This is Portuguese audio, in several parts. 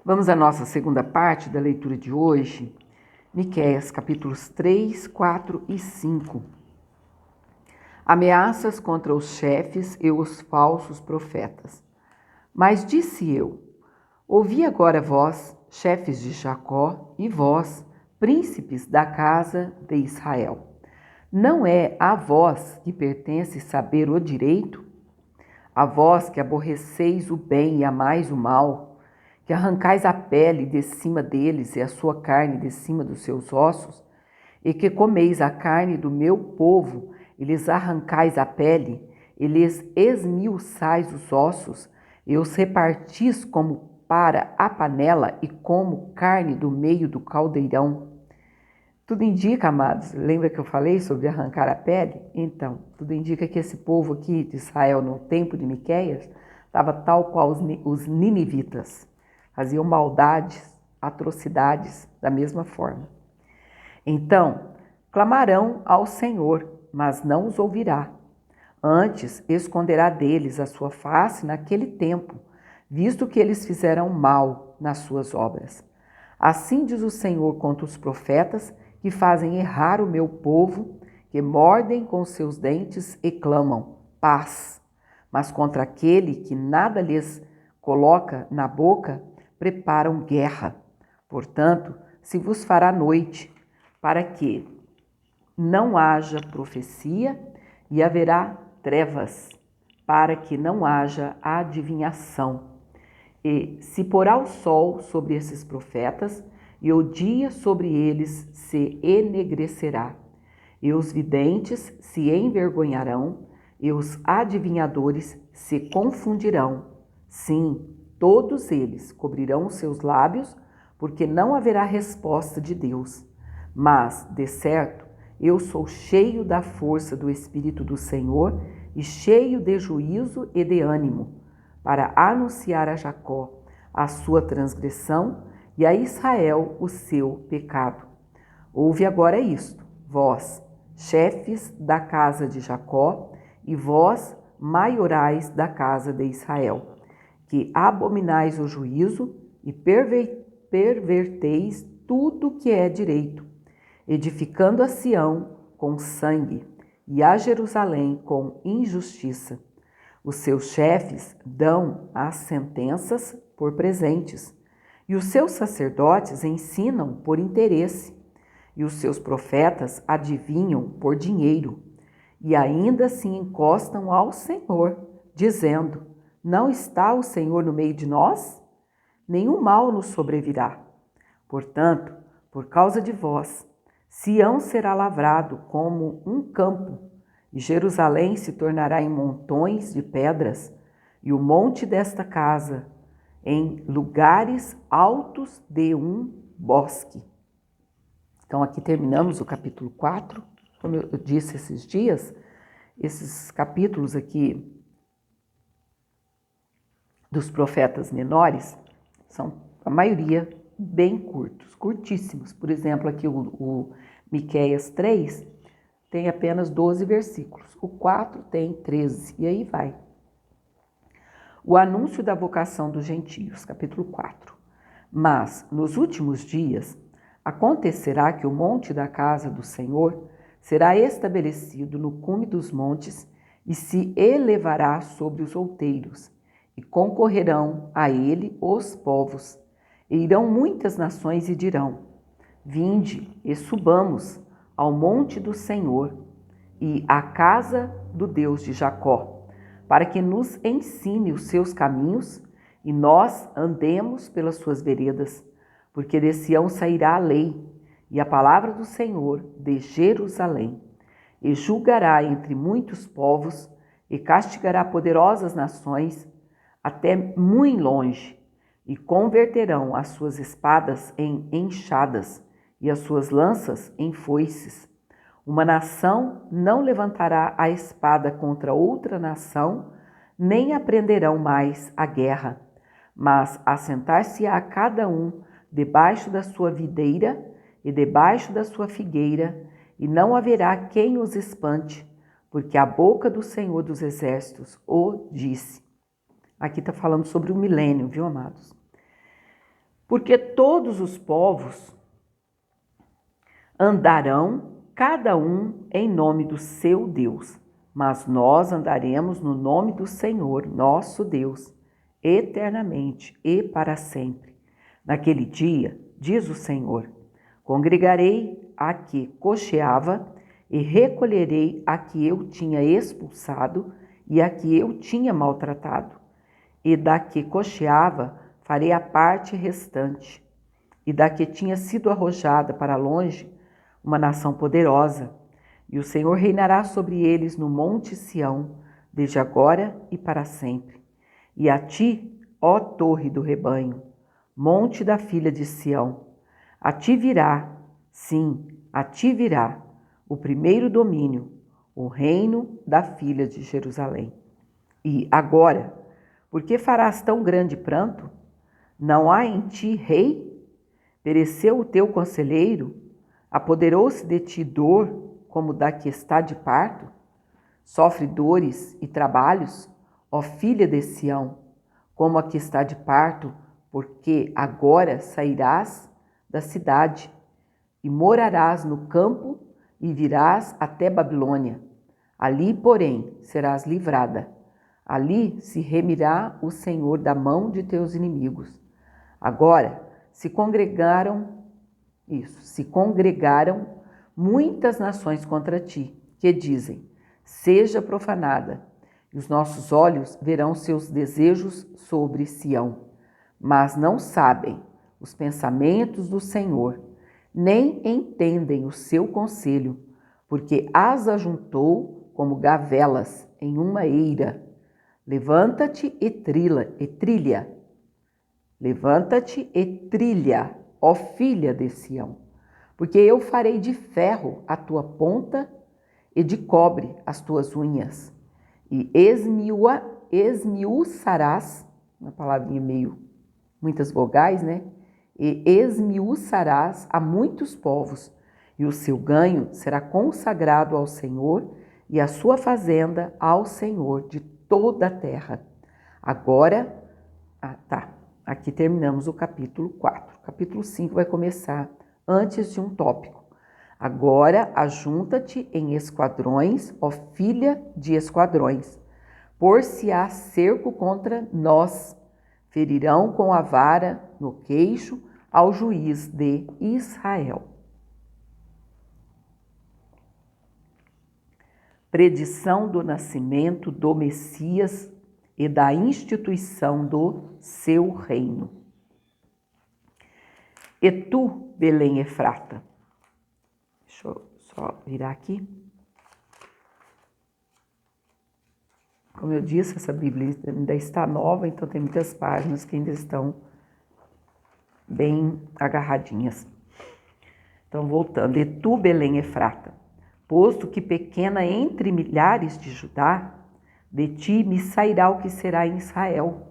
Vamos à nossa segunda parte da leitura de hoje, Miqueias, capítulos 3, 4 e 5. Ameaças contra os chefes e os falsos profetas. Mas disse eu: ouvi agora vós, chefes de Jacó, e vós, príncipes da casa de Israel. Não é a vós que pertence saber o direito? A vós que aborreceis o bem e amais o mal, que arrancais a pele de cima deles e a sua carne de cima dos seus ossos, e que comeis a carne do meu povo e lhes arrancais a pele, e lhes esmiuçais os ossos, e os repartis como para a panela e como carne do meio do caldeirão. Tudo indica, amados, lembra que eu falei sobre arrancar a pele? Então, tudo indica que esse povo aqui de Israel, no tempo de Miqueias, estava tal qual os ninivitas. Faziam maldades, atrocidades da mesma forma. Então, clamarão ao Senhor, mas não os ouvirá. Antes, esconderá deles a sua face naquele tempo, visto que eles fizeram mal nas suas obras. Assim diz o Senhor contra os profetas que fazem errar o meu povo, que mordem com seus dentes e clamam paz. Mas contra aquele que nada lhes coloca na boca, preparam guerra. Portanto, se vos fará noite, para que não haja profecia, e haverá trevas, para que não haja adivinhação. E se porá o sol sobre esses profetas, e o dia sobre eles se enegrecerá. E os videntes se envergonharão, e os adivinhadores se confundirão. Sim, todos eles cobrirão os seus lábios, porque não haverá resposta de Deus. Mas, de certo, eu sou cheio da força do Espírito do Senhor e cheio de juízo e de ânimo, para anunciar a Jacó a sua transgressão e a Israel o seu pecado. Ouve agora isto, vós, chefes da casa de Jacó, e vós, maiorais da casa de Israel, que abominais o juízo e perverteis tudo que é direito, edificando a Sião com sangue e a Jerusalém com injustiça. Os seus chefes dão as sentenças por presentes, e os seus sacerdotes ensinam por interesse, e os seus profetas adivinham por dinheiro, e ainda se encostam ao Senhor, dizendo: não está o Senhor no meio de nós? Nenhum mal nos sobrevirá. Portanto, por causa de vós, Sião será lavrado como um campo, e Jerusalém se tornará em montões de pedras, e o monte desta casa em lugares altos de um bosque. Então aqui terminamos o capítulo 4, como eu disse esses dias, esses capítulos aqui dos profetas menores são a maioria bem curtos, curtíssimos. Por exemplo, aqui o Miqueias 3 tem apenas 12 versículos, o 4 tem 13, e aí vai. O anúncio da vocação dos gentios, capítulo 4. Mas, nos últimos dias, acontecerá que o monte da casa do Senhor será estabelecido no cume dos montes e se elevará sobre os outeiros, e concorrerão a ele os povos. E irão muitas nações e dirão: vinde e subamos ao monte do Senhor e à casa do Deus de Jacó, para que nos ensine os seus caminhos e nós andemos pelas suas veredas, porque de Sião sairá a lei e a palavra do Senhor de Jerusalém, e julgará entre muitos povos e castigará poderosas nações até muito longe, e converterão as suas espadas em enxadas e as suas lanças em foices. Uma nação não levantará a espada contra outra nação, nem aprenderão mais a guerra, mas assentar-se-á cada um debaixo da sua videira e debaixo da sua figueira, e não haverá quem os espante, porque a boca do Senhor dos Exércitos o disse. Aqui está falando sobre o milênio, viu, amados? Porque todos os povos andarão, cada um em nome do seu Deus, mas nós andaremos no nome do Senhor, nosso Deus, eternamente e para sempre. Naquele dia, diz o Senhor, congregarei a que cocheava e recolherei a que eu tinha expulsado e a que eu tinha maltratado. E da que cocheava farei a parte restante, e da que tinha sido arrojada para longe, uma nação poderosa, e o Senhor reinará sobre eles no monte Sião, desde agora e para sempre. E a ti, ó torre do rebanho, monte da filha de Sião, a ti virá, sim, a ti virá, o primeiro domínio, o reino da filha de Jerusalém. E agora, por que farás tão grande pranto? Não há em ti rei? Pereceu o teu conselheiro? Apoderou-se de ti dor, como da que está de parto? Sofre dores e trabalhos, ó filha de Sião, como a que está de parto, porque agora sairás da cidade e morarás no campo e virás até Babilônia. Ali, porém, serás livrada. Ali se remirá o Senhor da mão de teus inimigos. Agora se congregaram muitas nações contra ti, que dizem, seja profanada, e os nossos olhos verão seus desejos sobre Sião. Mas não sabem os pensamentos do Senhor, nem entendem o seu conselho, porque as ajuntou como gavelas em uma eira. Levanta-te e trilha. Levanta-te e trilha, ó filha de Sião, porque eu farei de ferro a tua ponta e de cobre as tuas unhas, e esmiuçarás, uma palavrinha meio, muitas vogais, né? E esmiuçarás a muitos povos, e o seu ganho será consagrado ao Senhor, e a sua fazenda ao Senhor de toda a terra. Agora, aqui terminamos o capítulo 4. O capítulo 5 vai começar antes de um tópico. Agora, ajunta-te em esquadrões, ó filha de esquadrões. Por-se-á cerco contra nós. Ferirão com a vara no queixo ao juiz de Israel. Predição do nascimento do Messias e da instituição do seu reino. E tu, Belém Efrata, deixa eu só virar aqui. Como eu disse, essa Bíblia ainda está nova, então tem muitas páginas que ainda estão bem agarradinhas. Então, voltando. E tu, Belém Efrata, posto que pequena entre milhares de Judá, de ti me sairá o que será em Israel,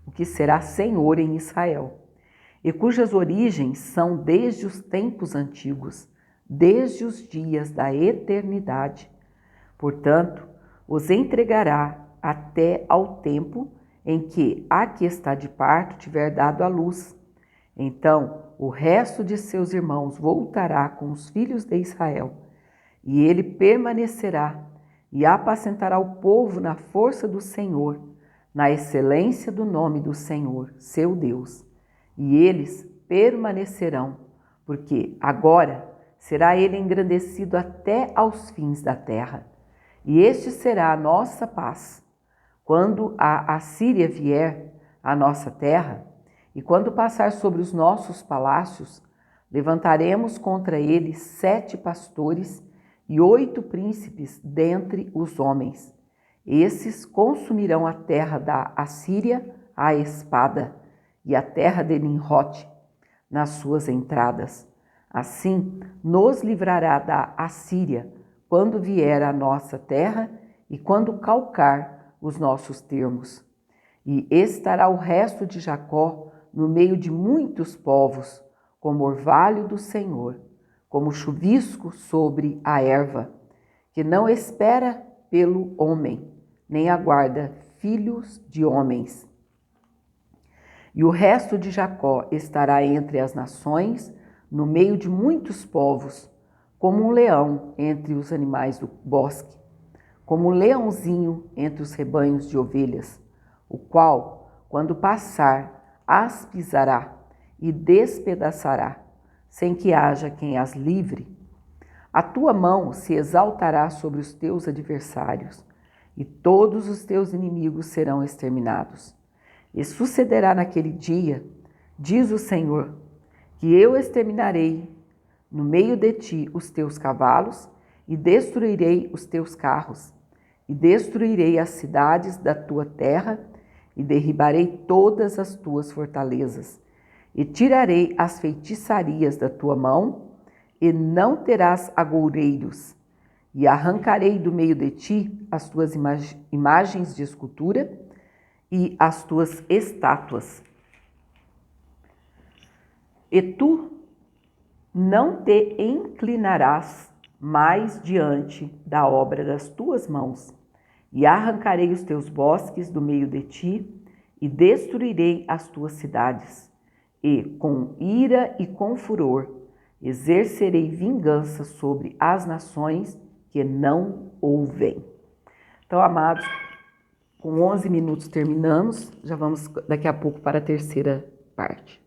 o que será Senhor em Israel, e cujas origens são desde os tempos antigos, desde os dias da eternidade. Portanto, os entregará até ao tempo em que a que está de parto tiver dado à luz. Então, o resto de seus irmãos voltará com os filhos de Israel, e ele permanecerá e apacentará o povo na força do Senhor, na excelência do nome do Senhor, seu Deus. E eles permanecerão, porque agora será ele engrandecido até aos fins da terra. E este será a nossa paz. Quando a Assíria vier à nossa terra, e quando passar sobre os nossos palácios, levantaremos contra ele 7 pastores e 8 príncipes dentre os homens. Esses consumirão a terra da Assíria à espada e a terra de Nimrod nas suas entradas. Assim, nos livrará da Assíria quando vier à nossa terra e quando calcar os nossos termos. E estará o resto de Jacó no meio de muitos povos, como orvalho do Senhor, como chuvisco sobre a erva, que não espera pelo homem, nem aguarda filhos de homens. E o resto de Jacó estará entre as nações, no meio de muitos povos, como um leão entre os animais do bosque, como um leãozinho entre os rebanhos de ovelhas, o qual, quando passar, as pisará e despedaçará, sem que haja quem as livre. A tua mão se exaltará sobre os teus adversários, e todos os teus inimigos serão exterminados. E sucederá naquele dia, diz o Senhor, que eu exterminarei no meio de ti os teus cavalos e destruirei os teus carros, e destruirei as cidades da tua terra e derribarei todas as tuas fortalezas, e tirarei as feitiçarias da tua mão, e não terás agoureiros, e arrancarei do meio de ti as tuas imagens de escultura e as tuas estátuas. E tu não te inclinarás mais diante da obra das tuas mãos, e arrancarei os teus bosques do meio de ti, e destruirei as tuas cidades, e com ira e com furor exercerei vingança sobre as nações que não ouvem. Então, amados, com 11 minutos terminamos, já vamos daqui a pouco para a terceira parte.